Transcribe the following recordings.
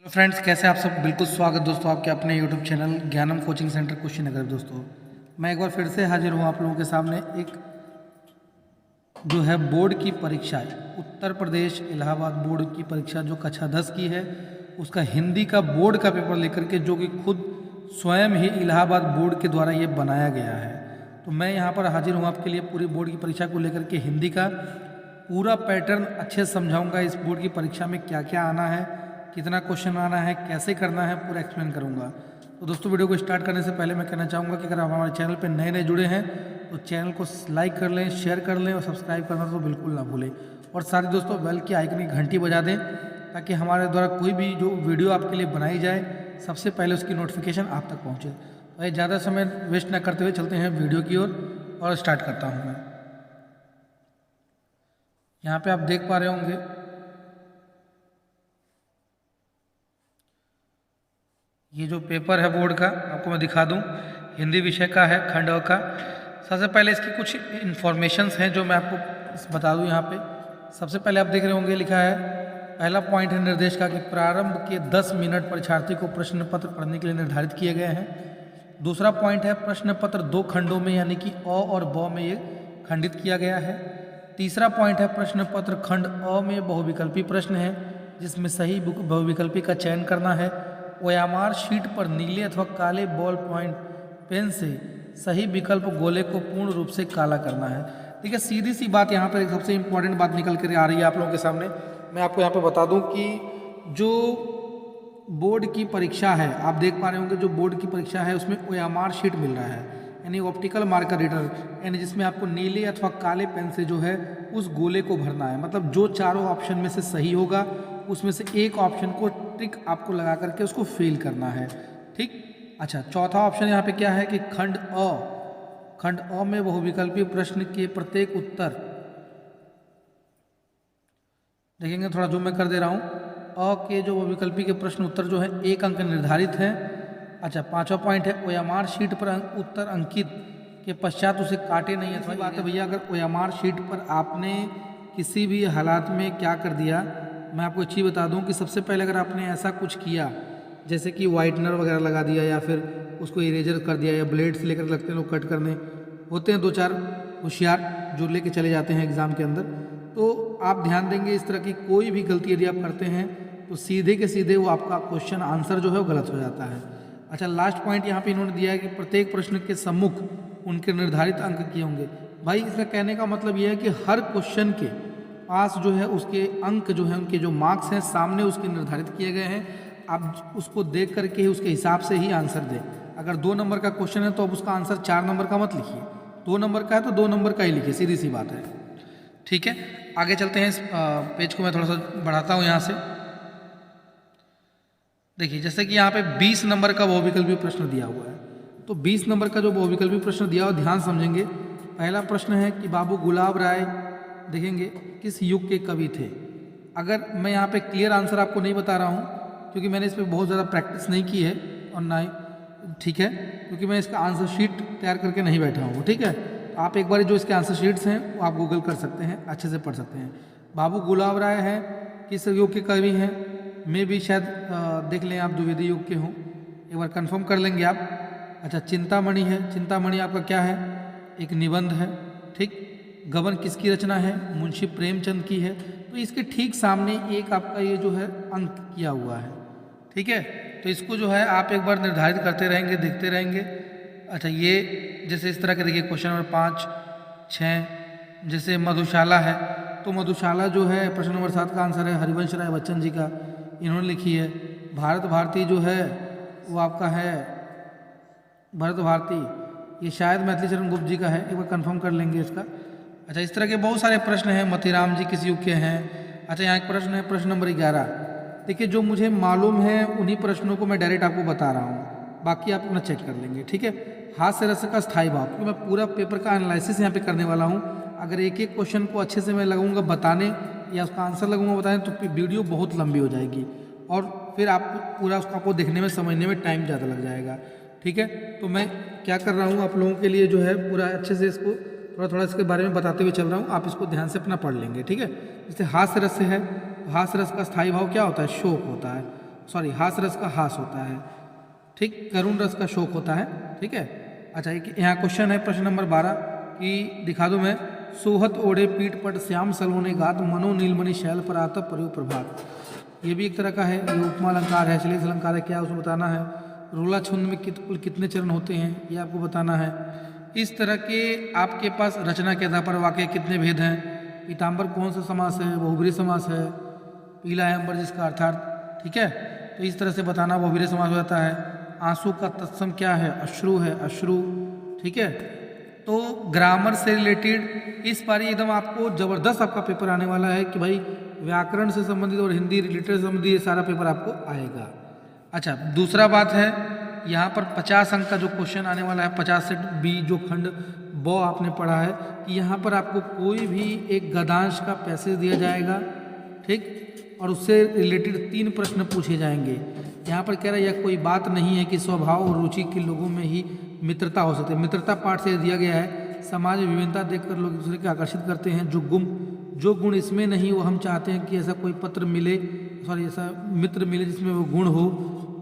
Hello friends, कैसे आप सब। बिल्कुल स्वागत दोस्तों आपके अपने यूट्यूब चैनल ज्ञानम कोचिंग सेंटर कुशीनगर। दोस्तों मैं एक बार फिर से हाजिर हूँ आप लोगों के सामने एक जो है बोर्ड की परीक्षा, उत्तर प्रदेश इलाहाबाद बोर्ड की परीक्षा जो कक्षा 10 की है, उसका हिंदी का बोर्ड का पेपर लेकर के, जो कि खुद स्वयं ही इलाहाबाद बोर्ड के द्वारा ये बनाया गया है। तो मैं यहाँ पर हाजिर हूँ आपके लिए पूरी बोर्ड की परीक्षा को लेकर के। हिंदी का पूरा पैटर्न अच्छे से समझाऊंगा। इस बोर्ड की परीक्षा में क्या क्या आना है, कितना क्वेश्चन आना है, कैसे करना है, पूरा एक्सप्लेन करूंगा। तो दोस्तों वीडियो को स्टार्ट करने से पहले मैं कहना चाहूँगा कि अगर आप हमारे चैनल पर नए नए जुड़े हैं तो चैनल को लाइक कर लें, शेयर कर लें और सब्सक्राइब करना तो बिल्कुल ना भूलें। और साथ ही दोस्तों बेल की आइकन की घंटी बजा दें ताकि हमारे द्वारा कोई भी जो वीडियो आपके लिए बनाई जाए सबसे पहले उसकी नोटिफिकेशन आप तक पहुँचे। तो ज़्यादा समय वेस्ट ना करते हुए चलते हैं वीडियो की ओर और स्टार्ट करता हूँ मैं। यहाँ पे आप देख पा रहे होंगे ये जो पेपर है बोर्ड का, आपको मैं दिखा दूं। हिंदी विषय का है, खंड अ का। सबसे पहले इसकी कुछ इन्फॉर्मेशंस हैं जो मैं आपको बता दूं यहाँ पे। सबसे पहले आप देख रहे होंगे लिखा है, पहला पॉइंट है निर्देश का कि प्रारंभ के 10 मिनट परीक्षार्थी को प्रश्न पत्र पढ़ने के लिए निर्धारित किए गए हैं। दूसरा पॉइंट है प्रश्न पत्र 2 खंडों में यानी कि अ और ब में ये खंडित किया गया है। तीसरा पॉइंट है प्रश्न पत्र खंड अ में बहुविकल्पी प्रश्न है जिसमें सही बहुविकल्पी का चयन करना है। ओएमआर शीट पर नीले अथवा काले बॉल पॉइंट पेन से सही विकल्प गोले को पूर्ण रूप से काला करना है। ठीक है, सीधी सी बात यहाँ पर एक सबसे इंपॉर्टेंट बात निकल कर आ रही है आप लोगों के सामने। मैं आपको यहाँ पे बता दूं कि जो बोर्ड की परीक्षा है, आप देख पा रहे होंगे जो बोर्ड की परीक्षा है उसमें ओएमआर शीट मिल रहा है यानी ऑप्टिकल मार्कर रीडर, यानी जिसमें आपको नीले अथवा काले पेन से जो है उस गोले को भरना है। मतलब जो चारों ऑप्शन में से सही होगा उसमें से एक ऑप्शन को टिक आपको लगा करके उसको फिल करना है। ठीक, अच्छा, चौथा ऑप्शन यहाँ पे क्या है कि खंड अ में बहुविकल्पी प्रश्न के प्रत्येक उत्तर, देखेंगे थोड़ा जो मैं कर दे रहा हूँ, अ के जो बहुविकल्पी के प्रश्न उत्तर जो है 1 अंक निर्धारित है। अच्छा, पांचवा पॉइंट है ओएमआर शीट पर उत्तर अंकित के पश्चात उसे काटे नहीं। अथवा बात है भैया, अगर ओएमआर शीट पर आपने किसी भी हालात में क्या कर दिया, मैं आपको अच्छी बता दूं कि सबसे पहले अगर आपने ऐसा कुछ किया जैसे कि वाइटनर वगैरह लगा दिया या फिर उसको इरेजर कर दिया या ब्लेड से लेकर लगते हैं लोग कट करने, होते हैं 2-4 होशियार जो लेके चले जाते हैं एग्ज़ाम के अंदर, तो आप ध्यान देंगे इस तरह की कोई भी गलती यदि आप करते हैं तो सीधे के सीधे वो आपका क्वेश्चन आंसर जो है वो गलत हो जाता है। अच्छा, लास्ट पॉइंट यहाँ पे इन्होंने दिया है कि प्रत्येक प्रश्न के सम्मुख उनके निर्धारित अंक किए होंगे। भाई इसका कहने का मतलब यह है कि हर क्वेश्चन के पास जो है उसके अंक जो है, उनके जो मार्क्स हैं सामने उसके निर्धारित किए गए हैं। आप उसको देख करके ही उसके हिसाब से ही आंसर दें। अगर 2 नंबर का क्वेश्चन है तो अब उसका आंसर 4 नंबर का मत लिखिए, 2 नंबर का है तो 2 नंबर का ही लिखिए, सीधी सी बात है। ठीक है, आगे चलते हैं। इस पेज को मैं थोड़ा सा बढ़ाता हूँ यहाँ से। देखिए जैसे कि यहाँ पे 20 नंबर का बहुविकल्पी प्रश्न दिया हुआ है, तो 20 नंबर का जो बहुविकल्पी प्रश्न दिया हुआ, ध्यान समझेंगे। पहला प्रश्न है कि बाबू गुलाब राय, देखेंगे किस युग के कवि थे। अगर मैं यहाँ पे क्लियर आंसर आपको नहीं बता रहा हूँ क्योंकि मैंने इस पर बहुत ज़्यादा प्रैक्टिस नहीं की है और ना ही, ठीक है, क्योंकि मैं इसका आंसर शीट तैयार करके नहीं बैठा हूँ। ठीक है, तो आप एक बार जो इसके आंसर शीट्स हैं वो आप गूगल कर सकते हैं, अच्छे से पढ़ सकते हैं। बाबू गुलाब राय है किस युग के कवि हैं, मे भी शायद देख लें आप द्विवेदी युग के हों, एक बार कंफर्म कर लेंगे आप। अच्छा, चिंतामणि है, चिंतामणि आपका क्या है, एक निबंध है। ठीक, गबन किसकी रचना है, मुंशी प्रेमचंद की है। तो इसके ठीक सामने एक आपका ये जो है अंक किया हुआ है। ठीक है, तो इसको जो है आप एक बार निर्धारित करते रहेंगे, देखते रहेंगे। अच्छा, ये जैसे इस तरह के देखिए क्वेश्चन नंबर 5, 6, जैसे मधुशाला है, तो मधुशाला जो है प्रश्न नंबर 7 का आंसर है हरिवंश राय बच्चन जी का, इन्होंने लिखी है। भारत भारती जो है वो आपका है भरत भारती, ये शायद मैथिली चरण गुप्त जी का है, एक बार कंफर्म कर लेंगे इसका। अच्छा, इस तरह के बहुत सारे प्रश्न हैं। मतीराम जी किस युग के हैं। अच्छा, यहाँ एक प्रश्न है प्रश्न नंबर 11। देखिए जो मुझे मालूम है उन्हीं प्रश्नों को मैं डायरेक्ट आपको बता रहा हूँ, बाकी आप अपना चेक कर लेंगे। ठीक है, हास्य रस का स्थायी भाव, क्योंकि मैं पूरा पेपर का एनालिसिस यहाँ पे करने वाला हूँ। अगर एक एक क्वेश्चन को अच्छे से मैं लगूंगा बताने या उसका आंसर लगूंगा बताने तो वीडियो बहुत लंबी हो जाएगी और फिर आप पूरा उसको आपको देखने में समझने में टाइम ज़्यादा लग जाएगा। ठीक है, तो मैं क्या कर रहा हूँ आप लोगों के लिए जो है पूरा अच्छे से इसको थोड़ा थोड़ा इसके बारे में बताते हुए चल रहा हूँ, आप इसको ध्यान से अपना पढ़ लेंगे। ठीक है, जैसे हास्य रस है, हास्य रस का स्थायी भाव क्या होता है, शोक होता है। सॉरी हास रस का हास होता है, ठीक, करुण रस का शोक होता है, ठीक है। अच्छा, एक यहाँ क्वेश्चन है प्रश्न नंबर 12 कि दिखा दूं मैं, सोहत ओढ़े पीठ पट श्याम सलोने गात मनो नीलमणि शैल पर आता परयु प्रभात। ये भी एक तरह का है, ये उपमा अलंकार है, श्लेष अलंकार है, क्या उसको बताना है। रोला छंद में कुल कितने चरण होते हैं ये आपको बताना है। इस तरह के आपके पास रचना के आधार पर वाक्य कितने भेद हैं, पीताम्बर कौन सा समास है, बहुब्रीहि समास है, पीला है अंबर जिसका अर्थात, ठीक है। तो इस तरह से बताना बहुब्रीहि समास हो जाता है। आंसू का तत्सम क्या है, अश्रु है, अश्रु, ठीक है। तो ग्रामर से रिलेटेड इस बार एकदम आपको ज़बरदस्त आपका पेपर आने वाला है कि भाई व्याकरण से संबंधित और हिंदी रिलेटेड से संबंधित ये सारा पेपर आपको आएगा। अच्छा, दूसरा बात है यहाँ पर 50 अंक का जो क्वेश्चन आने वाला है, 50 से बी जो खंड ब आपने पढ़ा है कि यहाँ पर आपको कोई भी एक गद्यांश का पैसेज दिया जाएगा, ठीक, और उससे रिलेटेड 3 प्रश्न पूछे जाएंगे। यहाँ पर कह रहा है यह कोई बात नहीं है कि स्वभाव और रुचि के लोगों में ही मित्रता हो सकती है। मित्रता पाठ से दिया गया है, समाज में विभिन्नता देखकर लोग एक दूसरे को आकर्षित करते हैं, जो गुण इसमें नहीं वो हम चाहते हैं कि ऐसा कोई पत्र मिले, सॉरी ऐसा मित्र मिले जिसमें वो गुण हो।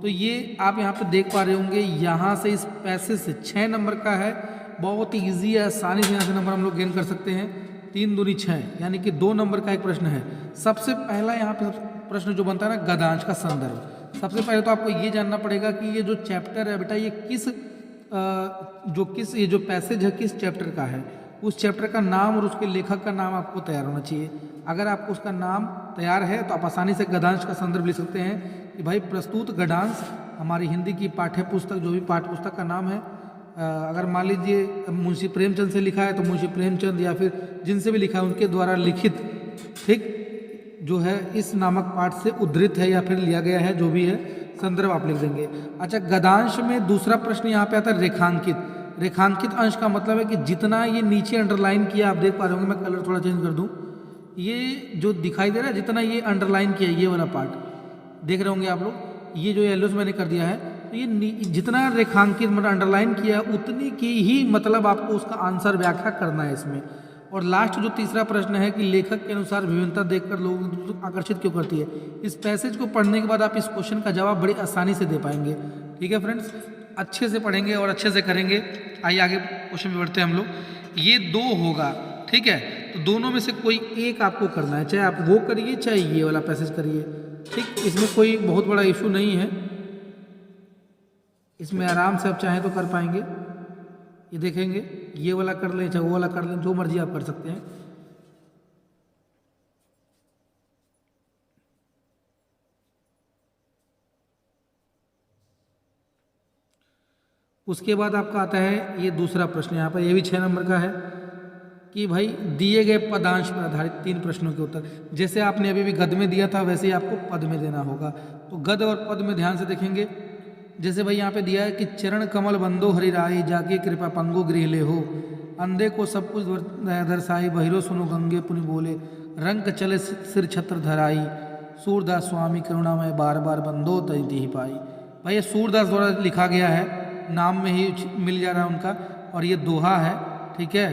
तो ये आप यहाँ पे देख पा रहे होंगे, यहाँ से इस पैसेज से 6 नंबर का है, बहुत ही ईजी है, आसानी से यहाँ से नंबर हम लोग गेन कर सकते हैं। 3 दूनी 6 यानी कि 2 नंबर का एक प्रश्न है। सबसे पहला यहाँ पे प्रश्न जो बनता है ना, गद्यांश का संदर्भ। सबसे पहले तो आपको ये जानना पड़ेगा कि ये जो चैप्टर है बेटा, ये जो पैसेज है किस चैप्टर का है। उस चैप्टर का नाम और उसके लेखक का नाम आपको तैयार होना चाहिए। अगर आपको उसका नाम तैयार है तो आप आसानी से गद्यांश का संदर्भ लिख सकते हैं कि भाई प्रस्तुत गद्यांश हमारी हिंदी की पाठ्य पुस्तक, जो भी पाठ्य पुस्तक का नाम है, अगर मान लीजिए मुंशी प्रेमचंद से लिखा है तो मुंशी प्रेमचंद या फिर जिनसे भी लिखा है उनके द्वारा लिखित, ठीक, जो है इस नामक पाठ से उद्धृत है या फिर लिया गया है, जो भी है संदर्भ आप लिख देंगे। अच्छा, गद्यांश में दूसरा प्रश्न यहाँ पे आता है रेखांकित। रेखांकित अंश का मतलब है कि जितना ये नीचे अंडरलाइन किया, आप देख पा रहे होंगे, मैं कलर थोड़ा चेंज कर दूं, ये जो दिखाई दे रहा है जितना ये अंडरलाइन किया है, ये वाला पार्ट देख रहे होंगे आप लोग, ये जो येलो से मैंने कर दिया है, तो ये जितना रेखांकित मतलब अंडरलाइन किया है उतनी की ही मतलब आपको उसका आंसर व्याख्या करना है इसमें। और लास्ट जो तीसरा प्रश्न है कि लेखक के अनुसार विभिन्नता देखकर लोगों को आकर्षित क्यों करती है। इस पैसेज को पढ़ने के बाद आप इस क्वेश्चन का जवाब बड़ी आसानी से दे पाएंगे। ठीक है फ्रेंड्स, अच्छे से पढ़ेंगे और अच्छे से करेंगे। आइए आगे क्वेश्चन में बढ़ते हैं हम लोग। ये 2 होगा, ठीक है, तो दोनों में से कोई एक आपको करना है, चाहे आप वो करिए चाहे ये वाला पैसेज करिए, ठीक, इसमें कोई बहुत बड़ा इशू नहीं है, इसमें आराम से आप चाहें तो कर पाएंगे। ये देखेंगे, ये वाला कर लें चाहे वो वाला कर लें, जो मर्जी आप कर सकते हैं। उसके बाद आपका आता है ये दूसरा प्रश्न, यहाँ पर ये भी 6 नंबर का है कि भाई दिए गए पदांश पर आधारित 3 प्रश्नों के उत्तर। जैसे आपने अभी भी गद में दिया था वैसे ही आपको पद में देना होगा। तो गद और पद में ध्यान से देखेंगे। जैसे भाई यहाँ पे दिया है कि चरण कमल बंदो हरि राई, जाके कृपा पंगो गृह ले हो, अंधे को सब कुछ दर्शाई, बहिरो सुनो गंगे पुनि बोले, रंग चले सिर छत्र धराई, सूरदास स्वामी करुणामय बार बार बंदो तैती ही पाई। भाई ये सूरदास द्वारा लिखा गया है, नाम में ही मिल जा रहा है उनका, और ये दोहा है, ठीक है।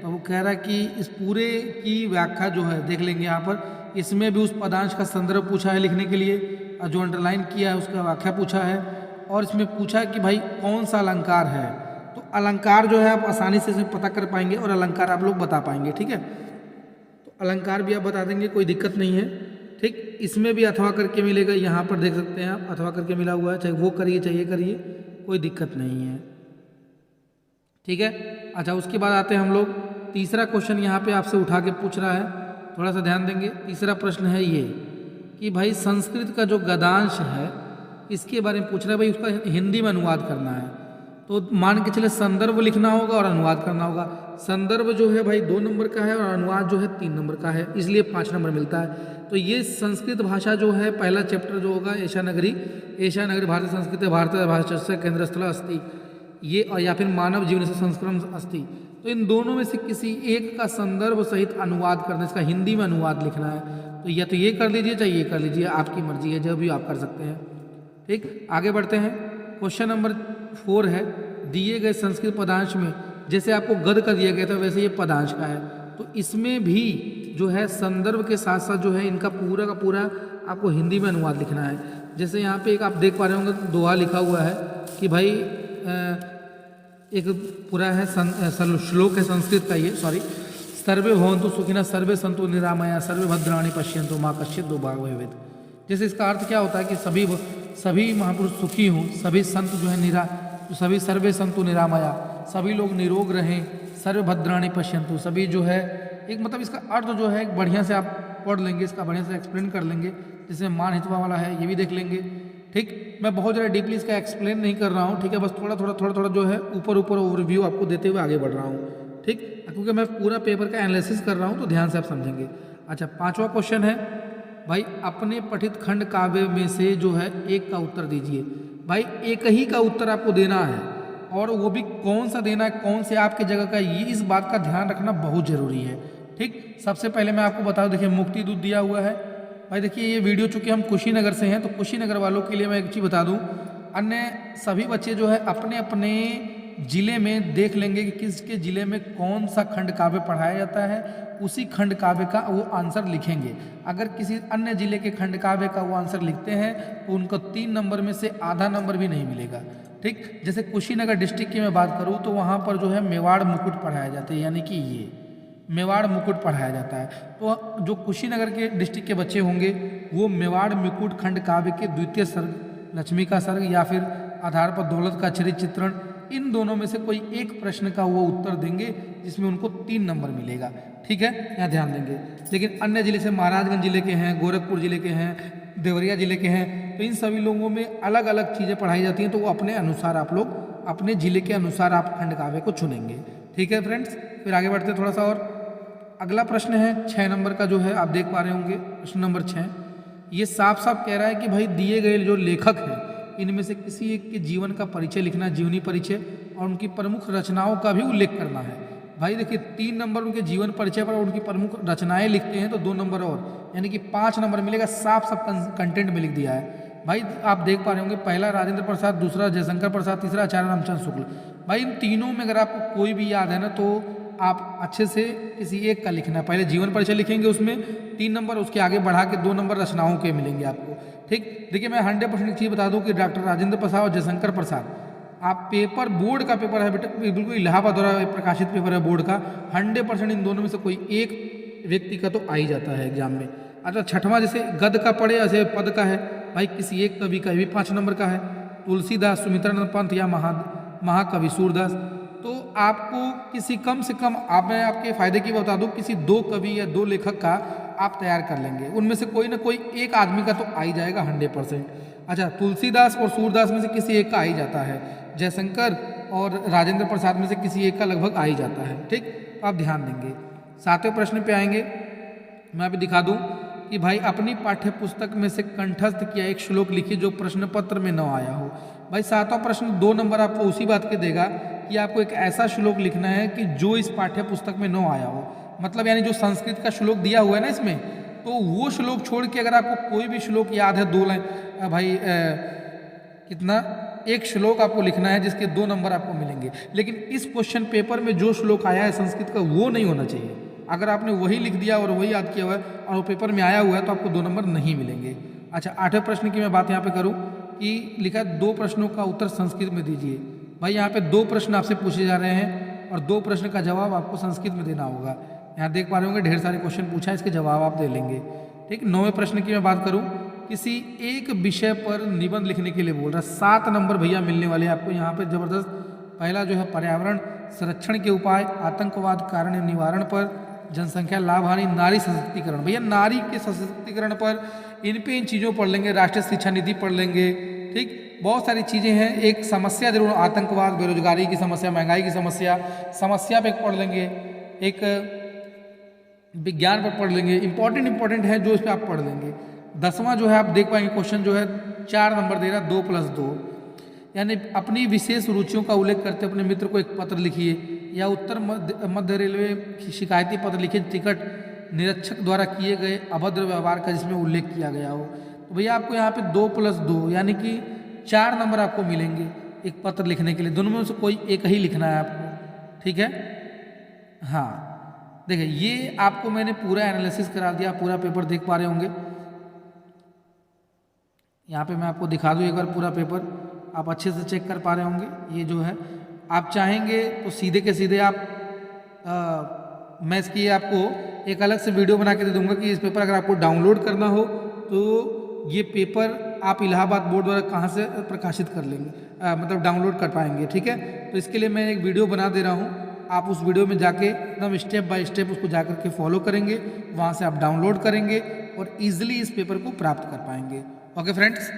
तो वो कह रहा है कि इस पूरे की व्याख्या जो है देख लेंगे यहाँ पर। इसमें भी उस पदांश का संदर्भ पूछा है लिखने के लिए, और जो अंडरलाइन किया है उसका व्याख्या पूछा है, और इसमें पूछा है कि भाई कौन सा अलंकार है। तो अलंकार जो है आप आसानी से इसमें पता कर पाएंगे और अलंकार आप लोग बता पाएंगे, ठीक है। तो अलंकार भी आप बता देंगे, कोई दिक्कत नहीं है, ठीक। इसमें भी अथवा करके मिलेगा, यहाँ पर देख सकते हैं आप, अथवा करके मिला हुआ है, चाहे वो करिए चाहे ये करिए, कोई दिक्कत नहीं है, ठीक है। अच्छा, उसके बाद आते हैं हम लोग तीसरा क्वेश्चन, यहाँ पे आपसे उठा के पूछ रहा है, थोड़ा सा ध्यान देंगे। तीसरा प्रश्न है ये कि भाई संस्कृत का जो गद्यांश है इसके बारे में पूछ रहा है, भाई उसका हिंदी में अनुवाद करना है। तो मान के चले संदर्भ लिखना होगा और अनुवाद करना होगा। संदर्भ जो है भाई 2 नंबर का है और अनुवाद जो है 3 नंबर का है, इसलिए 5 नंबर मिलता है। तो ये संस्कृत भाषा जो है पहला चैप्टर जो होगा ऐशानगरी भारतीय संस्कृत भारतीय भाषा केंद्र स्थल अस्ति, ये, और या फिर मानव जीवन से संस्करण अस्ति। तो इन दोनों में से किसी एक का संदर्भ सहित अनुवाद करना, इसका हिंदी में अनुवाद लिखना है। तो या तो ये कर लीजिए चाहे ये कर लीजिए, आपकी मर्जी है, जो भी आप कर सकते हैं, ठीक। आगे बढ़ते हैं। क्वेश्चन नंबर 4 है, दिए गए संस्कृत पदांश में, जैसे आपको गद का दिया गया था वैसे ये पदांश का है, तो इसमें भी जो है संदर्भ के साथ साथ जो है इनका पूरा का पूरा आपको हिंदी में अनुवाद लिखना है। जैसे यहाँ पे एक आप देख पा रहे होंगे दोहा लिखा हुआ है कि भाई एक पूरा है श्लोक है संस्कृत का ये, सॉरी, सर्वे भवन्तु सुखिनः सर्वे सन्तु निरामया सर्वे भद्राणि पश्यन्तु माँ कश्चित् दुर्भाग्यो भवेत्। जैसे इसका अर्थ क्या होता है कि सभी महापुरुष सुखी हों, सभी संत जो है सभी सर्वे सन्तु निरामया, सभी लोग निरोग रहें, सर्वे भद्राणि पश्यन्तु, सभी जो है एक मतलब इसका अर्थ जो है बढ़िया से आप पढ़ लेंगे, इसका बढ़िया से एक्सप्लेन कर लेंगे, जिसमें मान हितवा वाला है ये भी देख लेंगे। ठीक, मैं बहुत ज़्यादा डीपली इसका एक्सप्लेन नहीं कर रहा हूँ, ठीक है, बस थोड़ा थोड़ा जो है ऊपर ओवरव्यू आपको देते हुए आगे बढ़ रहा हूँ। ठीक, क्योंकि मैं पूरा पेपर का एनालिसिस कर रहा हूँ तो ध्यान से आप समझेंगे। अच्छा, 5वां क्वेश्चन है भाई, अपने पठित खंड काव्य में से जो है एक का उत्तर दीजिए। भाई एक ही का उत्तर आपको देना है, और वो भी कौन सा देना है, कौन से आपके जगह का, ये इस बात का ध्यान रखना बहुत जरूरी है। ठीक, सबसे पहले मैं आपको बता दूं, देखिए मुक्ति दूत दिया हुआ है भाई। देखिए ये वीडियो चूंकि हम कुशीनगर से हैं तो कुशीनगर वालों के लिए मैं एक चीज़ बता दूं, अन्य सभी बच्चे जो है अपने अपने ज़िले में देख लेंगे कि किसके ज़िले में कौन सा खंड काव्य पढ़ाया जाता है, उसी खंड काव्य का वो आंसर लिखेंगे। अगर किसी अन्य ज़िले के खंड काव्य का वो आंसर लिखते हैं तो उनको 3 नंबर में से आधा नंबर भी नहीं मिलेगा। ठीक, जैसे कुशीनगर डिस्ट्रिक्ट की मैं बात करूँ तो वहाँ पर जो है मेवाड़ मुकुट पढ़ाया जाता है, यानी कि ये मेवाड़ मुकुट पढ़ाया जाता है। तो जो कुशीनगर के डिस्ट्रिक्ट के बच्चे होंगे वो मेवाड़ मुकुट खंड काव्य के द्वितीय सर्ग, लक्ष्मी का सर्ग या फिर आधार पर दौलत का चरित चित्रण, इन दोनों में से कोई एक प्रश्न का वो उत्तर देंगे जिसमें उनको 3 नंबर मिलेगा। ठीक है, यहाँ ध्यान देंगे। लेकिन अन्य जिले से महाराजगंज जिले के हैं, गोरखपुर जिले के हैं, देवरिया जिले के हैं, तो इन सभी लोगों में अलग अलग चीज़ें पढ़ाई जाती हैं, तो वो अपने अनुसार आप लोग अपने जिले के अनुसार आप खंड काव्य को चुनेंगे। ठीक है फ्रेंड्स, फिर आगे बढ़ते थोड़ा सा और। अगला प्रश्न है 6 नंबर का, जो है आप देख पा रहे होंगे प्रश्न नंबर 6। ये साफ साफ कह रहा है कि भाई दिए गए जो लेखक हैं इनमें से किसी एक के जीवन का परिचय लिखना, जीवनी परिचय, और उनकी प्रमुख रचनाओं का भी उल्लेख करना है। भाई देखिए 3 नंबर उनके जीवन परिचय पर, उनकी प्रमुख रचनाएं लिखते हैं तो 2 नंबर और, यानी कि 5 नंबर मिलेगा। साफ साफ कंटेंट में लिख दिया है। भाई आप देख पा रहे होंगे, पहला राजेंद्र प्रसाद, दूसरा जयशंकर प्रसाद, तीसरा आचार्य रामचंद्र शुक्ल। भाई इन तीनों में अगर आपको कोई भी याद है ना तो आप अच्छे से किसी एक का लिखना है। पहले जीवन परिचय लिखेंगे, उसमें 3 नंबर, उसके आगे बढ़ा के 2 नंबर रचनाओं के मिलेंगे आपको। ठीक, देखिए मैं 100% चीज़ बता दूं कि डॉक्टर राजेंद्र प्रसाद और जयशंकर प्रसाद, आप पेपर बोर्ड का पेपर है बेटा, बिल्कुल इलाहाबाद द्वारा प्रकाशित पेपर है बोर्ड का, 100% इन दोनों में से कोई एक व्यक्ति का तो आ ही जाता है एग्जाम में। अच्छा, 6वां जैसे गद का पढ़े, ऐसे पद का है, भाई किसी एक कवि का भी 5 नंबर का है, तुलसीदास, सुमित्रानंद पंत या महाकवि सूरदास। तो आपको किसी कम से कम, मैं आपके फायदे की बता दूं, किसी 2 कवि या 2 लेखक का आप तैयार कर लेंगे, उनमें से कोई ना कोई एक आदमी का तो आ ही जाएगा 100%। अच्छा, तुलसीदास और सूरदास में से किसी एक का आ ही जाता है, जयशंकर और राजेंद्र प्रसाद में से किसी एक का लगभग आ ही जाता है। ठीक, तो आप ध्यान देंगे। 7वें प्रश्न पे आएंगे, मैं अभी दिखा दूं कि भाई अपनी पाठ्य पुस्तक में से कंठस्थ किया एक श्लोक लिखिए जो प्रश्न पत्र में न आया हो। भाई 7वां प्रश्न 2 नंबर आपको उसी बात के देगा कि आपको एक ऐसा श्लोक लिखना है कि जो इस पाठ्य पुस्तक में न आया हो, मतलब यानी जो संस्कृत का श्लोक दिया हुआ है ना इसमें, तो वो श्लोक छोड़ के अगर आपको कोई भी श्लोक याद है 2 लाइन, भाई कितना, एक श्लोक आपको लिखना है जिसके 2 नंबर आपको मिलेंगे। लेकिन इस क्वेश्चन पेपर में जो श्लोक आया है संस्कृत का वो नहीं होना चाहिए। अगर आपने वही लिख दिया और वही याद किया हुआ है और वो पेपर में आया हुआ है तो आपको 2 नंबर नहीं मिलेंगे। अच्छा, 8वें प्रश्न की मैं बात यहाँ पे करूँ कि लिखा 2 प्रश्नों का उत्तर संस्कृत में दीजिए। भाई यहाँ पे 2 प्रश्न आपसे पूछे जा रहे हैं और 2 प्रश्न का जवाब आपको संस्कृत में देना होगा। यहाँ देख पा रहे होंगे ढेर सारे क्वेश्चन पूछा है, इसके जवाब आप दे लेंगे। ठीक, 9वें प्रश्न की मैं बात करूँ, किसी एक विषय पर निबंध लिखने के लिए बोल रहा है। 7 नंबर भैया मिलने वाले आपको यहाँ पे जबरदस्त। पहला जो है पर्यावरण संरक्षण के उपाय, आतंकवाद कारण एवं निवारण पर, जनसंख्या लाभ हानि, नारी सशक्तिकरण। भैया नारी के सशक्तिकरण पर, इन पे इन चीज़ों पढ़ लेंगे, राष्ट्रीय शिक्षा नीति पढ़ लेंगे। ठीक, बहुत सारी चीज़ें हैं। एक समस्या जरूर, आतंकवाद, बेरोजगारी की समस्या, महंगाई की समस्या पे पढ़ लेंगे। एक विज्ञान पर पढ़ लेंगे। इंपॉर्टेंट है जो इस पर आप पढ़ लेंगे। 10वां जो है आप देख पाएंगे क्वेश्चन जो है 4 नंबर दे रहा है, 2+2, यानी अपनी विशेष रुचियों का उल्लेख करते अपने मित्र को एक पत्र लिखिए, या उत्तर मध्य रेलवे शिकायती पत्र लिखिए टिकट निरीक्षक द्वारा किए गए अभद्र व्यवहार का जिसमें उल्लेख किया गया हो। तो भैया आपको यहाँ पे 2+2 यानी कि 4 नंबर आपको मिलेंगे एक पत्र लिखने के लिए। दोनों में से कोई एक ही लिखना है आपको। ठीक है, हाँ देखिए ये आपको मैंने पूरा एनालिसिस करा दिया, पूरा पेपर देख पा रहे होंगे। यहाँ पे मैं आपको दिखा दूँ एक बार पूरा पेपर, आप अच्छे से चेक कर पा रहे होंगे। ये जो है आप चाहेंगे तो सीधे के सीधे आप मैं इसकी आपको एक अलग से वीडियो बना के दे दूंगा कि इस पेपर अगर आपको डाउनलोड करना हो तो ये पेपर आप इलाहाबाद बोर्ड द्वारा कहाँ से प्रकाशित कर लेंगे, मतलब डाउनलोड कर पाएंगे। ठीक है, तो इसके लिए मैं एक वीडियो बना दे रहा हूँ, आप उस वीडियो में जाके एकदम स्टेप बाय स्टेप उसको जा करके फॉलो करेंगे, वहाँ से आप डाउनलोड करेंगे और ईजिली इस पेपर को प्राप्त कर पाएंगे। Okay friends.